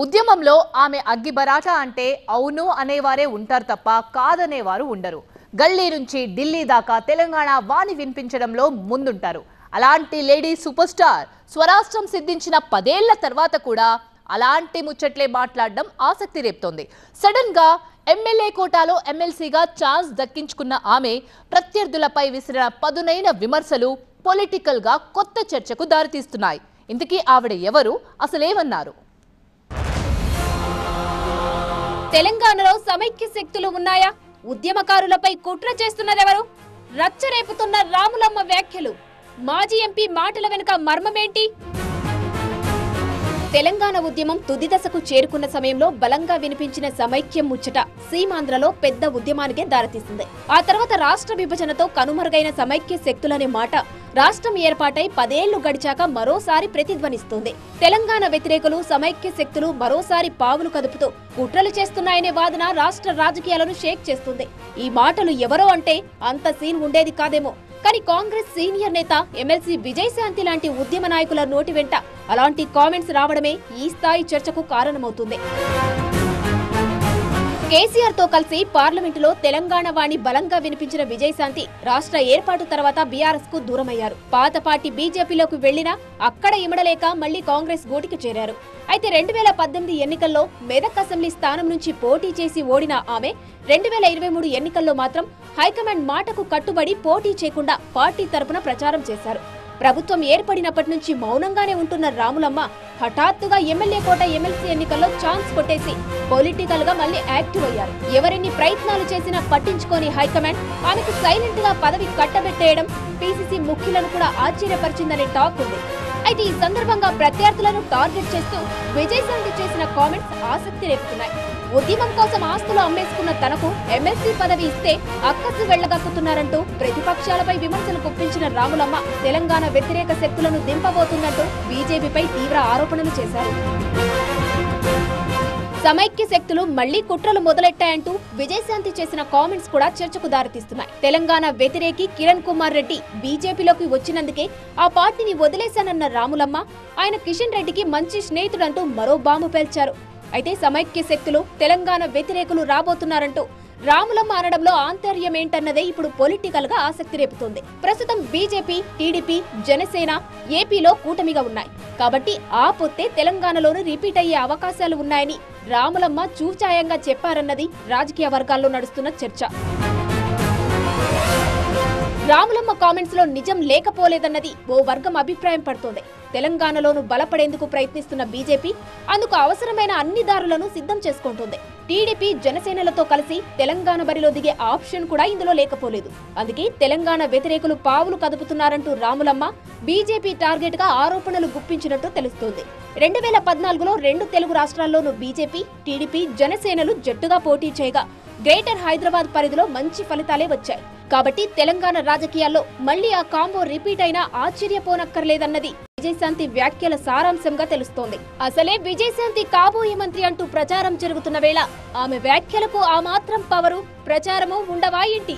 ఉద్యమంలో ఆమె అగ్గిబరాట అంటే అవును అనేవారే ఉంటారు తప్ప కాదనేవారు ఉండరు. గల్లీ నుంచి ఢిల్లీ దాకా తెలంగాణ వాణి వినిపించడంలో ముందుంటారు. అలాంటి లేడీ సూపర్ స్టార్ స్వరాష్ట్రం సిద్ధించిన 10 ఏళ్ల తర్వాత కూడా అలాంటి ముచ్చట్లే మాట్లాడడం ఆసక్తి రేపుతోంది. సడన్ గా ఎమ్మెల్యే కోటాలో ఎమ్మెల్సీగా ఛాన్స్ దక్కించుకున్న ఆమె ప్రత్యర్థులపై విసిరిన పదునైన విమర్శలు పొలిటికల్ గా కొత్త చర్చకు దారితీస్తున్నాయి. ఇంతకీ ఆవిడ ఎవరు, అసలేమన్నారు? తెలంగాణలో సమైక్య శక్తులు ఉన్నాయా? ఉద్యమకారులపై కుట్ర చేస్తున్నదెవరు? రచ్చరేపుతున్న రాములమ్మ వ్యాఖ్యలు, మాజీ ఎంపీ మాటల వెనుక మర్మమేంటి? తెలంగాణ ఉద్యమం తుది దశకు చేరుకున్న సమయంలో బలంగా వినిపించిన సమైక్యం ముచ్చట సీమాంధ్రలో పెద్ద ఉద్యమానికే దారితీసింది. ఆ తర్వాత రాష్ట్ర విభజనతో కనుమరుగైన సమైక్య శక్తులనే మాట రాష్ట్రం ఏర్పాటై 10 ఏళ్లు గడిచాక మరోసారి ప్రతిధ్వనిస్తోంది. తెలంగాణ వ్యతిరేకులు సమైక్య శక్తులు మరోసారి పావులు కదుపుతూ కుట్రలు చేస్తున్నాయనే వాదన రాష్ట్ర రాజకీయాలను షేక్ చేస్తుంది. ఈ మాటలు ఎవరో అంటే అంత సీన్ ఉండేది కాదేమో, కానీ కాంగ్రెస్ సీనియర్ నేత ఎమ్మెల్సీ విజయశాంతి లాంటి ఉద్యమ నాయకుల నోటి వెంట అలాంటి కామెంట్స్ రావడమే ఈ స్థాయి చర్చకు కారణమవుతుంది. కేసీఆర్ తో కలిసి పార్లమెంటులో తెలంగాణ వాణి బలంగా వినిపించిన విజయశాంతి రాష్ట్ర ఏర్పాటు తర్వాత బీఆర్ఎస్ కు దూరమయ్యారు. పాత పార్టీ బీజేపీలోకి వెళ్లినా అక్కడ ఇమడలేక మళ్లీ కాంగ్రెస్ గూటికి చేరారు. అయితే 2018 ఎన్నికల్లో మెదక్ అసెంబ్లీ స్థానం నుంచి పోటీ చేసి ఓడిన ఆమె 2023 ఎన్నికల్లో మాత్రం హైకమాండ్ మాటకు కట్టుబడి పోటీ చేయకుండా పార్టీ తరపున ప్రచారం చేశారు. ప్రభుత్వం ఏర్పడినప్పటి నుంచి మౌనంగానే ఉంటున్న రాములమ్మ హఠాత్తుగా ఎమ్మెల్యే కోట ఎమ్మెల్సీ ఎన్నికల్లో ఛాన్స్ కొట్టేసి పొలిటికల్ గా మళ్లీ యాక్టివ్ అయ్యారు. ఎవరిన్ని ప్రయత్నాలు చేసినా పట్టించుకోని హైకమాండ్ ఆమెకు సైలెంట్ గా పదవి కట్టబెట్టేయడం పీసీసీ ముఖ్యులను కూడా ఆశ్చర్యపరిచిందనే టాక్ ఉంది. అయితే ఈ సందర్భంగా ప్రత్యర్థులను టార్గెట్ చేస్తూ విజయశాంతి చేసిన కామెంట్స్ ఆసక్తి రేపుతున్నాయి. ఉద్యమం కోసం ఆస్తులు అమ్మేసుకున్న తనకు ఎమ్మెల్సీ పదవి ఇస్తే అక్కసు వెళ్లగక్కుతున్నారంటూ ప్రతిపక్షాలపై విమర్శలు గుప్పించిన రాములమ్మ తెలంగాణ వ్యతిరేక శక్తులను దింపబోతుందంటూ బీజేపీపై తీవ్ర ఆరోపణలు చేశారు. సమైక్య శక్తులు మళ్లీ కుట్రలు మొదలెట్టాయంటూ విజయశాంతి చేసిన కామెంట్స్ కూడా చర్చకు దారితీస్తున్నాయి. తెలంగాణ వ్యతిరేకి కిరణ్ కుమార్ రెడ్డి బీజేపీలోకి వచ్చినందుకే ఆ పార్టీని వదిలేశానన్న రాములమ్మ ఆయన కిషన్ రెడ్డికి మంచి స్నేహితుడంటూ మరో బాంబు పేల్చారు. అయితే సమైక్య శక్తులు తెలంగాణ వ్యతిరేకులు రాబోతున్నారంటూ రాములమ్మ అనడంలో ఆంతర్యమేంటన్నదే ఇప్పుడు పొలిటికల్ గా ఆసక్తి రేపుతోంది. ప్రస్తుతం బీజేపీ, టీడీపీ, జనసేన ఏపీలో కూటమిగా ఉన్నాయి కాబట్టి ఆ పొత్తే తెలంగాణలోనూ రిపీట్ అయ్యే అవకాశాలు ఉన్నాయని రాములమ్మ చూచాయంగా చెప్పారన్నది రాజకీయ వర్గాల్లో నడుస్తున్న చర్చ. రాములమ్మ కామెంట్స్ లో నిజం లేకపోలేదన్నది ఓ వర్గం అభిప్రాయం పడుతోంది. తెలంగాణలోను బలపడేందుకు ప్రయత్నిస్తున్న బీజేపీ అందుకు అవసరమైన అన్ని దారులను సిద్ధం చేసుకుంటుంది. టీడీపీ, జనసేనలతో కలిసి తెలంగాణ బరిలో దిగే ఆప్షన్ కూడా ఇందులో లేకపోలేదు. అందుకే తెలంగాణ వ్యతిరేకులు పావులు కదుపుతున్నారంటూ రాములమ్మ బీజేపీ టార్గెట్ గా ఆరోపణలు గుప్పించినట్టు తెలుస్తోంది. 2014లో 2 తెలుగు రాష్ట్రాల్లోనూ బీజేపీ, టీడీపీ, జనసేనలు జట్టుగా పోటీ చేయగా గ్రేటర్ హైదరాబాద్ పరిధిలో మంచి ఫలితాలే వచ్చాయి. కాబట్టి తెలంగాణ రాజకీయాల్లో మళ్లీ ఆ కాంబో రిపీట్ అయినా ఆశ్చర్యపోనక్కర్లేదన్నది విజయశాంతి వ్యాఖ్యల సారాంశంగా తెలుస్తోంది. అసలే విజయశాంతి కాబోయే మంత్రి అంటూ ప్రచారం జరుగుతున్న వేళ ఆమె వ్యాఖ్యలకు ఆ మాత్రం పవరు, ప్రచారము ఉండవా ఏంటి?